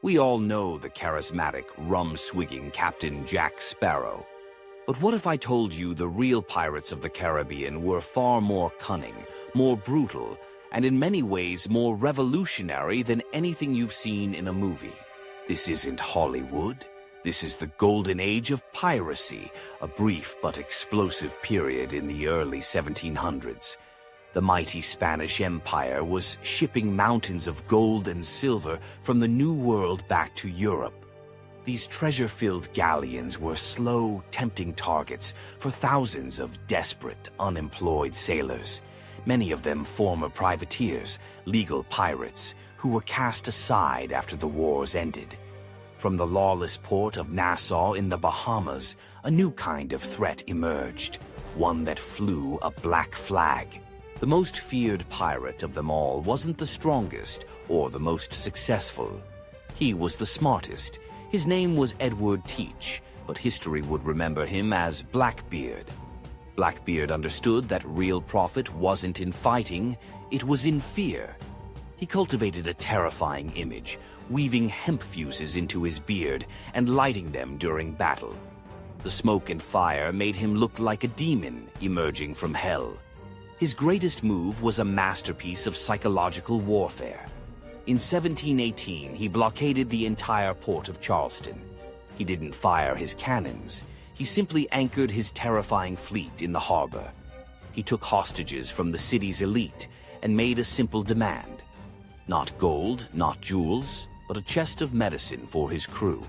We all know the charismatic, rum-swigging Captain Jack Sparrow. But what if I told you the real pirates of the Caribbean were far more cunning, more brutal, and in many ways more revolutionary than anything you've seen in a movie? This isn't Hollywood. This is the Golden Age of Piracy, a brief but explosive period in the early 1700s. The mighty Spanish Empire was shipping mountains of gold and silver from the New World back to Europe. These treasure-filled galleons were slow, tempting targets for thousands of desperate, unemployed sailors, many of them former privateers, legal pirates, who were cast aside after the wars ended. From the lawless port of Nassau in the Bahamas, a new kind of threat emerged, one that flew a black flag. The most feared pirate of them all wasn't the strongest or the most successful. He was the smartest. His name was Edward Teach, but history would remember him as Blackbeard. Blackbeard understood that real profit wasn't in fighting, it was in fear. He cultivated a terrifying image, weaving hemp fuses into his beard and lighting them during battle. The smoke and fire made him look like a demon emerging from hell. His greatest move was a masterpiece of psychological warfare. In 1718, he blockaded the entire port of Charleston. He didn't fire his cannons. He simply anchored his terrifying fleet in the harbor. He took hostages from the city's elite and made a simple demand. Not gold, not jewels, but a chest of medicine for his crew.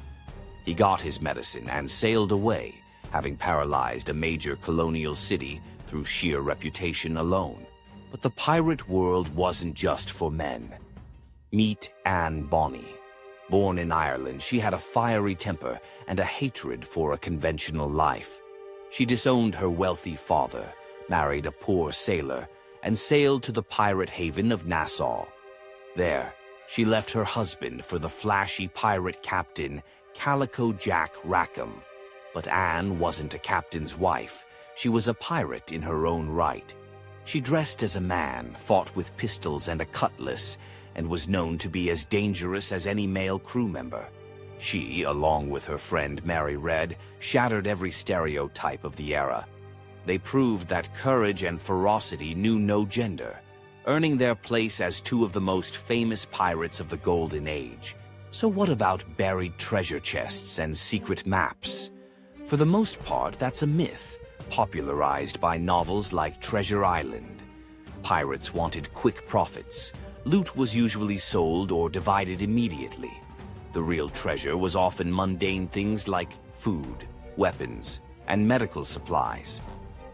He got his medicine and sailed away, having paralyzed a major colonial city through sheer reputation alone. But the pirate world wasn't just for men. Meet Anne Bonny. Born in Ireland, she had a fiery temper and a hatred for a conventional life. She disowned her wealthy father, married a poor sailor, and sailed to the pirate haven of Nassau. There, she left her husband for the flashy pirate captain Calico Jack Rackham. But Anne wasn't a captain's wife. She was a pirate in her own right. She dressed as a man, fought with pistols and a cutlass, and was known to be as dangerous as any male crew member. She, along with her friend Mary Red, shattered every stereotype of the era. They proved that courage and ferocity knew no gender, earning their place as two of the most famous pirates of the Golden Age. So what about buried treasure chests and secret maps? For the most part, that's a myth, popularized by novels like Treasure Island. Pirates wanted quick profits. Loot was usually sold or divided immediately. The real treasure was often mundane things like food, weapons, and medical supplies.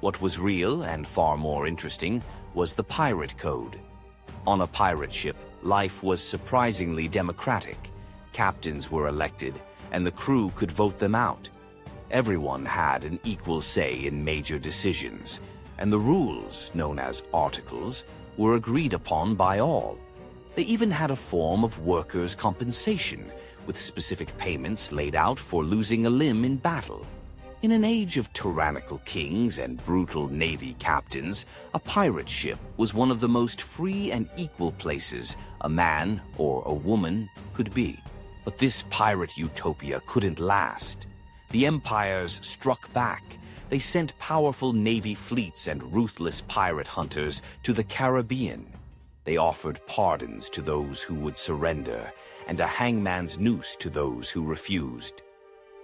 What was real and far more interesting was the pirate code. On a pirate ship, life was surprisingly democratic. Captains were elected, and the crew could vote them out. Everyone had an equal say in major decisions, and the rules, known as articles, were agreed upon by all. They even had a form of workers' compensation, with specific payments laid out for losing a limb in battle. In an age of tyrannical kings and brutal navy captains, a pirate ship was one of the most free and equal places a man or a woman could be. But this pirate utopia couldn't last. The empires struck back. They sent powerful navy fleets and ruthless pirate hunters to the Caribbean. They offered pardons to those who would surrender, and a hangman's noose to those who refused.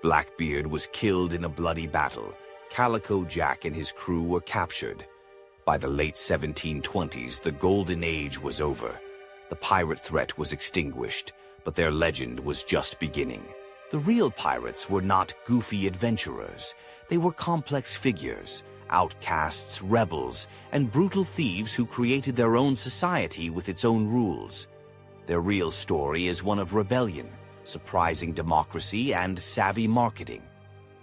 Blackbeard was killed in a bloody battle. Calico Jack and his crew were captured. By the late 1720s, the Golden Age was over. The pirate threat was extinguished, but their legend was just beginning. The real pirates were not goofy adventurers. They were complex figures, outcasts, rebels, and brutal thieves who created their own society with its own rules. Their real story is one of rebellion, surprising democracy, and savvy marketing.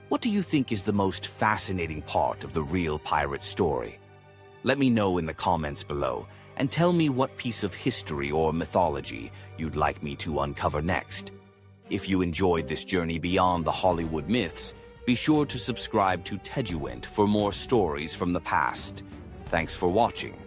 What do you think is the most fascinating part of the real pirate story? Let me know in the comments below, and tell me what piece of history or mythology you'd like me to uncover next. If you enjoyed this journey beyond the Hollywood myths, be sure to subscribe to Teduent for more stories from the past. Thanks for watching.